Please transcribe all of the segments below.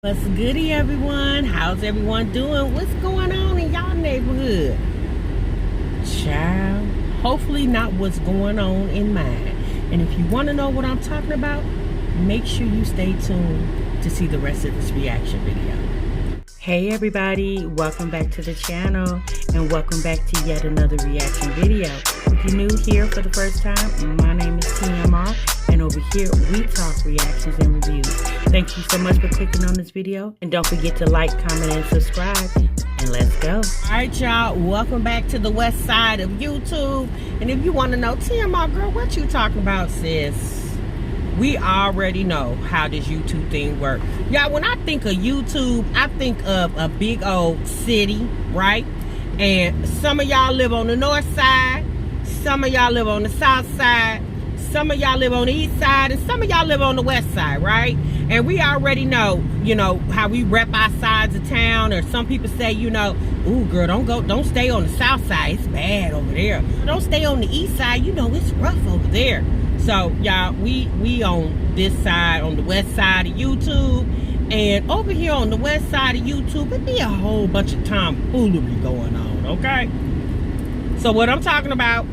What's goody, everyone? How's everyone doing? What's going on in y'all neighborhood? Child, hopefully not what's going on in mine. And if you want to know what I'm talking about, make sure you stay tuned to see the rest of this reaction video. Hey everybody, welcome back to the channel and welcome back to yet another reaction video. If you're new here for the first time, my name is TMR, and over here we talk reactions and reviews. Thank you so much for clicking on this video, and don't forget to like, comment, and subscribe, and let's go. Alright y'all, welcome back to the west side of YouTube. And if you want to know, TMR girl, what you talking about, sis? We already know how this YouTube thing works. Y'all, when I think of YouTube, I think of a big old city, right? And some of y'all live on the north side, some of y'all live on the south side, some of y'all live on the east side, and some of y'all live on the west side, right? And we already know, you know, how we rep our sides of town. Or some people say, you know, ooh girl, don't stay on the south side, it's bad over there. Don't stay on the east side, you know, it's rough over there. So y'all, we on this side, on the west side of YouTube. And over here on the west side of YouTube, it be a whole bunch of tomfoolery going on, okay? So what I'm talking about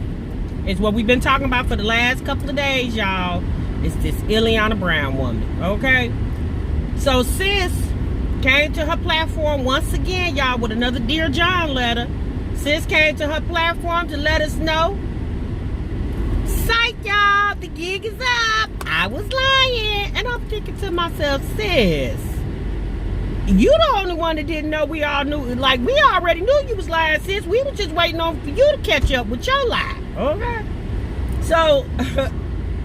is what we've been talking about for the last couple of days, y'all. It's this Iliana Brown woman, okay? So sis came to her platform once again, y'all, with another Dear John letter. Sis came to her platform to let us know, psych y'all, the gig is up. I was lying. And I'm thinking to myself, sis, you the only one that didn't know. We all knew, like, we already knew you was lying, sis. We were just waiting on for you to catch up with your lie, okay? So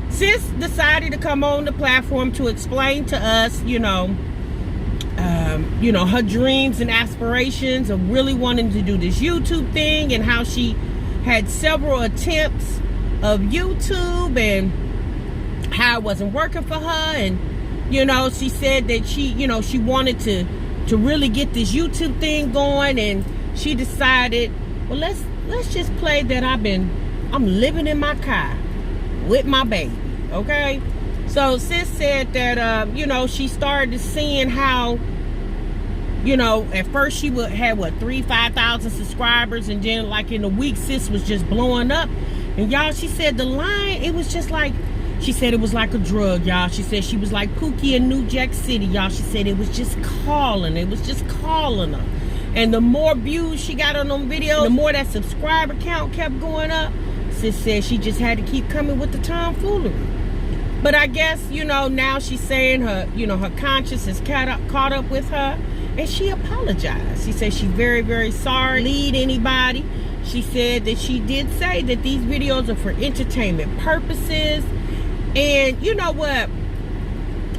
sis decided to come on the platform to explain to us, you know, her dreams and aspirations of really wanting to do this YouTube thing, and how she had several attempts of YouTube and how it wasn't working for her. And you know, she said that she, you know, she wanted to really get this YouTube thing going, and she decided, well, let's just play that I'm living in my car with my baby, okay? So sis said that you know, she started seeing how, you know, at first she had what, 5,000 subscribers, and then like in a week sis was just blowing up. And y'all, she said the line, it was just like, she said it was like a drug, y'all. She said she was like Pookie in New Jack City, y'all. She said it was just calling. It was just calling her. And the more views she got on them videos, the more that subscriber count kept going up. Sis said she just had to keep coming with the tomfoolery. But I guess, you know, now she's saying her, you know, her conscience is caught up with her, and she apologized. She said she's very, very sorry. Lead anybody. She said that she did say that these videos are for entertainment purposes. And you know what?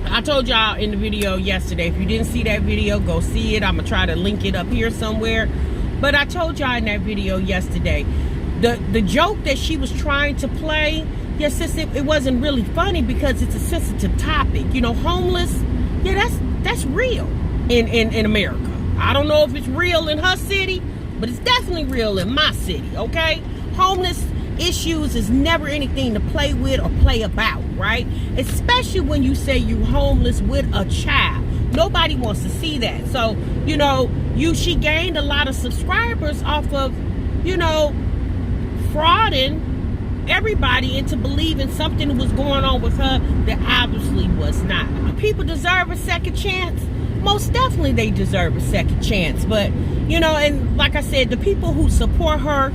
I told y'all in the video yesterday, if you didn't see that video, go see it. I'm gonna try to link it up here somewhere. But I told y'all in that video yesterday, the joke that she was trying to play, yes, sis, it wasn't really funny because it's a sensitive topic. You know, homeless, yeah, that's real in America. I don't know if it's real in her city, but it's definitely real in my city, okay? Homeless issues is never anything to play with or play about, right? Especially when you say you homeless with a child. Nobody wants to see that. So, you know, she gained a lot of subscribers off of, you know, frauding everybody into believing something was going on with her that obviously was not. People deserve a second chance. Most definitely they deserve a second chance. But, you know, and like I said, the people who support her,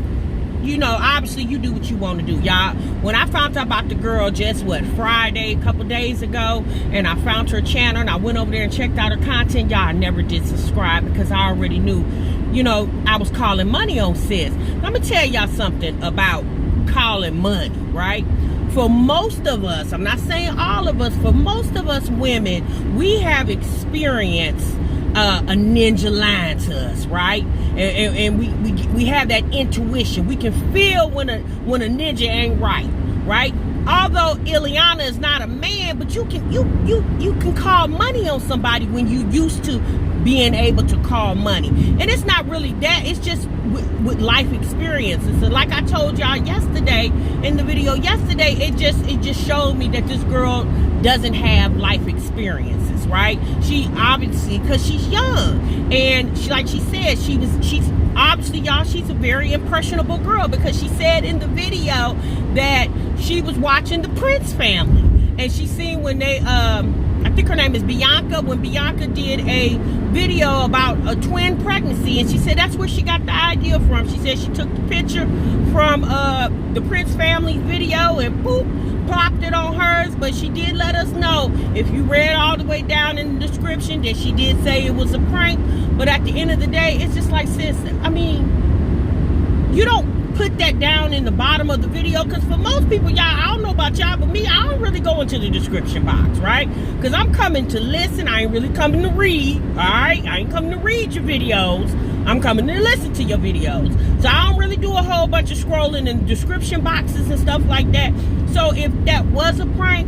you know, obviously you do what you want to do, y'all. When I found out about the girl just, what, Friday, a couple days ago, and I found her channel and I went over there and checked out her content, y'all, I never did subscribe because I already knew, you know, I was calling money on sis. Let me tell y'all something about calling money, right? For most of us, I'm not saying all of us, for most of us women, we have experienced a ninja lying to us, right? And we have that intuition. We can feel when a ninja ain't right? Although Iliana is not a man, but you can call money on somebody when you used to being able to call money. And it's not really that, it's just with life experiences. So like I told y'all yesterday in the video yesterday, it just showed me that this girl doesn't have life experiences, right? She obviously, because she's young, and she, like she said, she's obviously, y'all, she's a very impressionable girl, because she said in the video that she was watching the Prince family, and she seen when they I think her name is Bianca, when Bianca did a video about a twin pregnancy, and she said that's where she got the idea from. She said she took the picture from the Prince family video and boop, plopped it on hers. But she did let us know, if you read all the way down in the description, that she did say it was a prank. But at the end of the day, it's just like, sis, I mean, you don't put that down in the bottom of the video, because for most people, y'all, I don't know about y'all, but me, I don't really go into the description box, right? Because I'm coming to listen. I ain't really coming to read, all right? I ain't coming to read your videos. I'm coming to listen to your videos. So I don't really do a whole bunch of scrolling in description boxes and stuff like that. So if that was a prank,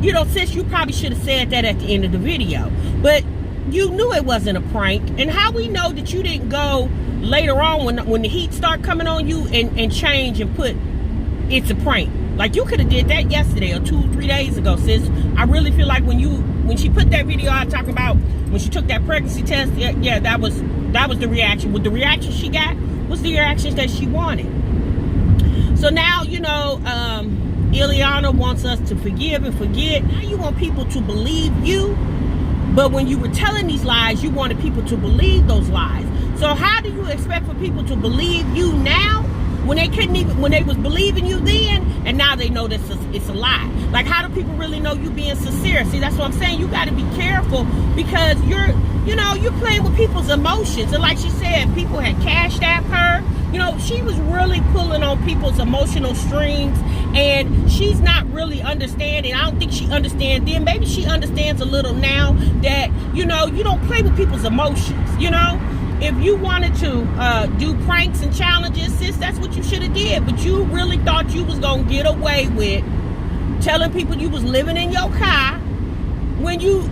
you know, sis, you probably should have said that at the end of the video. But you knew it wasn't a prank. And how we know that you didn't go later on when the heat start coming on you and change and put it's a prank? Like, you could have did that yesterday or 2 or 3 days ago, sis. I really feel like when she put that video out talking about when she took that pregnancy test, yeah, that was the reaction. With the reaction she got was the reactions that she wanted. So now, you know, Iliana wants us to forgive and forget. Now you want people to believe you, but when you were telling these lies, you wanted people to believe those lies. So how do you expect for people to believe you now when they couldn't even, when they was believing you then, and now they know that it's a lie? Like, how do people really know you being sincere? See, that's what I'm saying. You got to be careful, because you're playing with people's emotions. And like she said, people had cashed at her. You know, she was really pulling on people's emotional strings, and she's not really understanding. I don't think she understands then. Maybe she understands a little now that, you know, you don't play with people's emotions, you know? If you wanted to do pranks and challenges, sis, that's what you should have did. But you really thought you was going to get away with telling people you was living in your car when you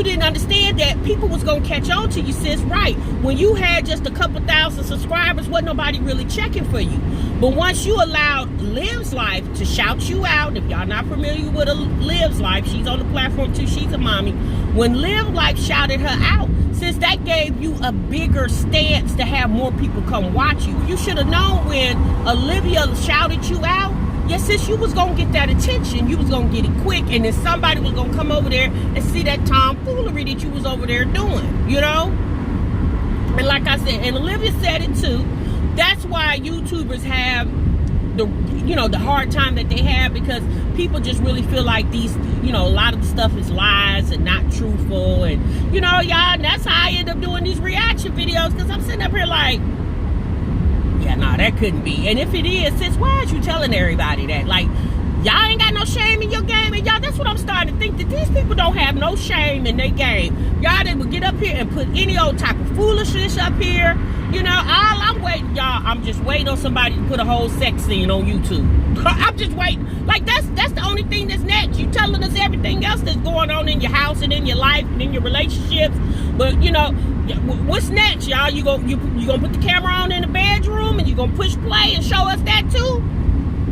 didn't understand that people was going to catch on to you, sis, right? When you had just a couple thousand subscribers, wasn't nobody really checking for you. But once you allowed Liv's Life to shout you out, if y'all not familiar with Liv's Life, she's on the platform too, she's a mommy. When Liv Life shouted her out, sis, that gave you a bigger stance to have more people come watch you. You should have known when Olivia shouted you out, yes, sis, you was going to get that attention. You was going to get it quick, and then somebody was going to come over there and see that tomfoolery that you was over there doing, you know? And like I said, and Olivia said it too, that's why YouTubers have the hard time that they have, because people just really feel like these, you know, a lot of the stuff is lies and not truthful. And, you know, y'all, and that's how I end up doing these reaction videos, because I'm sitting up here like, yeah, nah, that couldn't be. And if it is, sis, why aren't you telling everybody that? Like, y'all ain't got no shame in your game. And y'all, that's what I'm starting to think, that these people don't have no shame in their game. Y'all, they would get up here and put any old type of foolishness up here. You know, all I'm waiting, y'all, I'm just waiting on somebody to put a whole sex scene on YouTube. I'm just waiting. Like, that's the only thing that's next. You telling us everything else that's going on in your house and in your life and in your relationships. But, you know, what's next, y'all? You gonna put the camera on in the bedroom and you gonna push play and show us that too?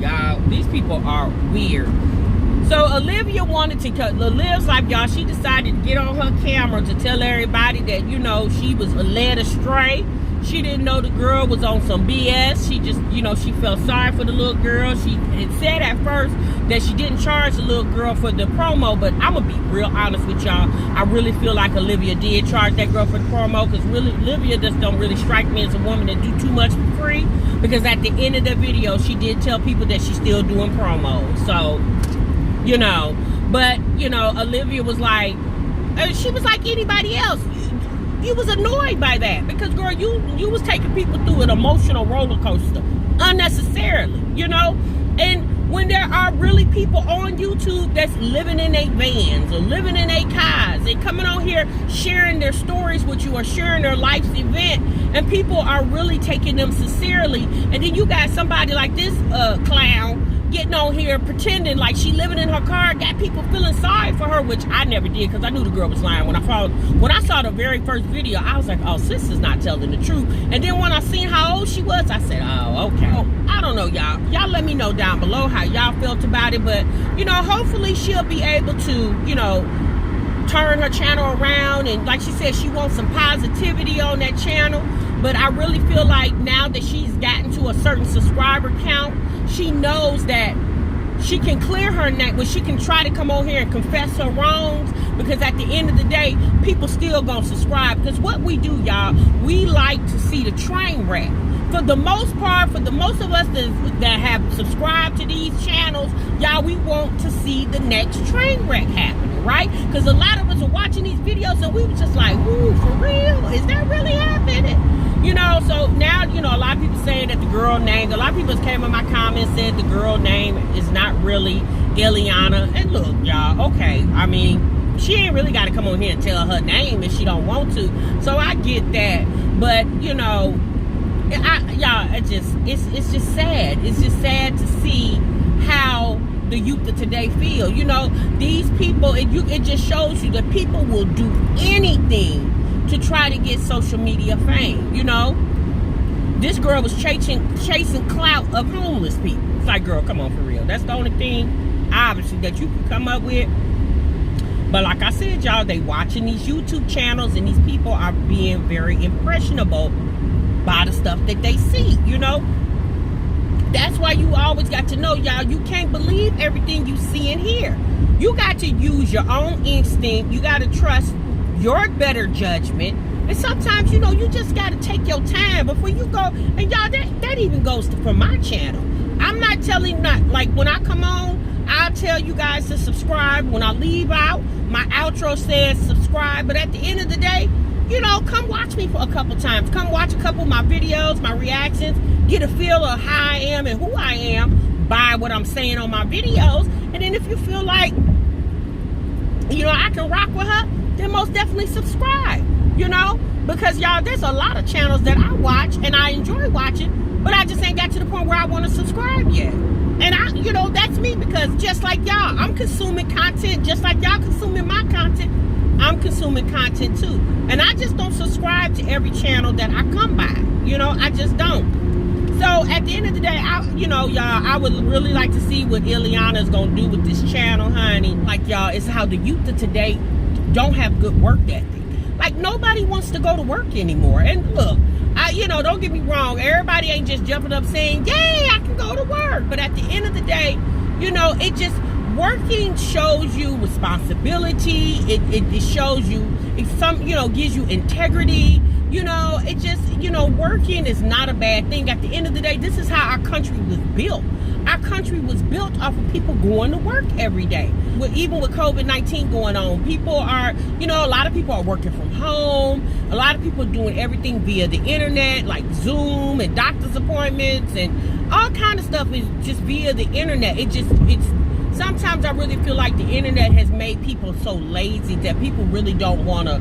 Y'all, these people are weird. So Olivia wanted to Liv's Life, y'all, she decided to get on her camera to tell everybody that, you know, she was led astray. She didn't know the girl was on some BS. She just, you know, she felt sorry for the little girl. She had said at first that she didn't charge the little girl for the promo, but I'm going to be real honest with y'all. I really feel like Olivia did charge that girl for the promo, because really, Olivia just don't really strike me as a woman that do too much for free, because at the end of the video, she did tell people that she's still doing promos. So, you know, but, you know, Olivia was like, she was like anybody else. You was annoyed by that, because, girl, you was taking people through an emotional roller coaster unnecessarily, you know? And when there are really people on YouTube that's living in their vans or living in their cars, they coming on here sharing their stories with you or sharing their life's event, and people are really taking them sincerely, and then you got somebody like this clown getting on here pretending like she living in her car, got people feeling sorry for her, which I never did, because I knew the girl was lying. When I saw the very first video, I was like, oh, sis is not telling the truth. And then when I seen how old she was, I said, oh, okay. I don't know, y'all. Y'all let me know down below how y'all felt about it. But, you know, hopefully she'll be able to, you know, turn her channel around. And like she said, she wants some positivity on that channel. But I really feel like now that she's gotten to a certain subscriber count, she knows that she can clear her neck, when she can try to come on here and confess her wrongs, because at the end of the day, people still gonna subscribe. Because what we do, y'all, we like to see the train wreck. For the most part, for the most of us that have subscribed to these channels, y'all, we want to see the next train wreck happening, right? Because a lot of us are watching these videos and we were just like, ooh, for real? Is that really happening? You know, so now, you know, a lot of people saying that the girl name, a lot of people came in my comments said the girl name is not really Iliana. And look, y'all, okay, I mean, she ain't really got to come on here and tell her name if she don't want to. So I get that. But, you know, y'all, it's just sad. It's just sad to see how the youth of today feel. You know, these people, it just shows you that people will do anything to try to get social media fame. You know, this girl was chasing clout of homeless people. It's like, girl, come on, for real. That's the only thing, obviously, that you can come up with. But like I said, y'all, they watching these YouTube channels, and these people are being very impressionable by the stuff that they see, you know. That's why you always got to know, y'all, you can't believe everything you see and hear. You got to use your own instinct. You got to trust your better judgment. And sometimes, you know, you just got to take your time before you go. And y'all, that even goes for my channel. I'm not telling, like when I come on, I'll tell you guys to subscribe. When I leave out, my outro says subscribe. But at the end of the day, you know, come watch me for a couple times. Come watch a couple of my videos, my reactions. Get a feel of how I am and who I am by what I'm saying on my videos. And then if you feel like, you know, I can rock with her, then most definitely subscribe, you know. Because, y'all, there's a lot of channels that I watch and I enjoy watching, but I just ain't got to the point where I want to subscribe yet. And you know, that's me, because just like y'all, I'm consuming content just like y'all consuming my content. I'm consuming content too. And I just don't subscribe to every channel that I come by. You know, I just don't. So at the end of the day, you know, y'all, I would really like to see what Iliana is going to do with this channel, honey. Like, y'all, it's how the youth of today don't have good work ethic. Like, nobody wants to go to work anymore. And look, you know, don't get me wrong. Everybody ain't just jumping up saying, yay, I can go to work. But at the end of the day, you know, it just, working shows you responsibility. It shows you, you know, gives you integrity. You know, it just, you know, working is not a bad thing. At the end of the day, this is how our country was built. Our country was built off of people going to work every day. Even with COVID-19 going on, people are, you know, a lot of people are working from home. A lot of people are doing everything via the internet, like Zoom and doctor's appointments and all kind of stuff is just via the internet. It's sometimes I really feel like the internet has made people so lazy that people really don't want to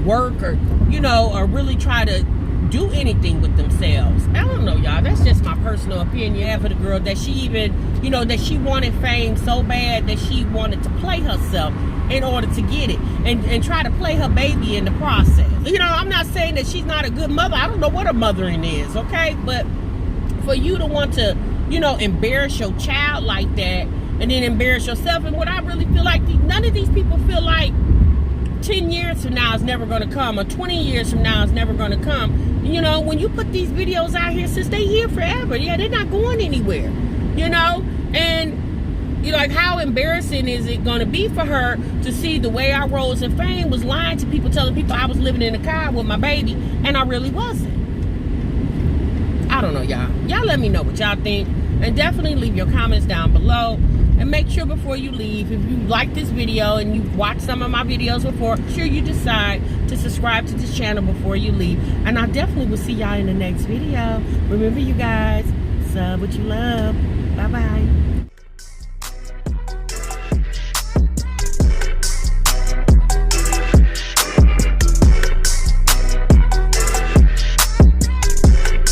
work or, you know, or really try to do anything with themselves. I don't know, y'all. That's just my personal opinion. And for the girl that she even, you know, that she wanted fame so bad that she wanted to play herself in order to get it and try to play her baby in the process. You know, I'm not saying that she's not a good mother. I don't know what her mothering is, okay? But for you to want to, you know, embarrass your child like that and then embarrass yourself, and what I really feel like, none of these people feel like 10 years from now is never going to come, or 20 years from now is never going to come. You know, when you put these videos out here, since they here forever, yeah, they're not going anywhere, you know. And you know, like, how embarrassing is it going to be for her to see the way I rose in fame was lying to people, telling people I was living in a car with my baby, and I really wasn't. I don't know, y'all. Y'all let me know what y'all think, and definitely leave your comments down below. And make sure before you leave, if you like this video and you've watched some of my videos before, make sure you decide to subscribe to this channel before you leave. And I definitely will see y'all in the next video. Remember, you guys, sub what you love. Bye-bye.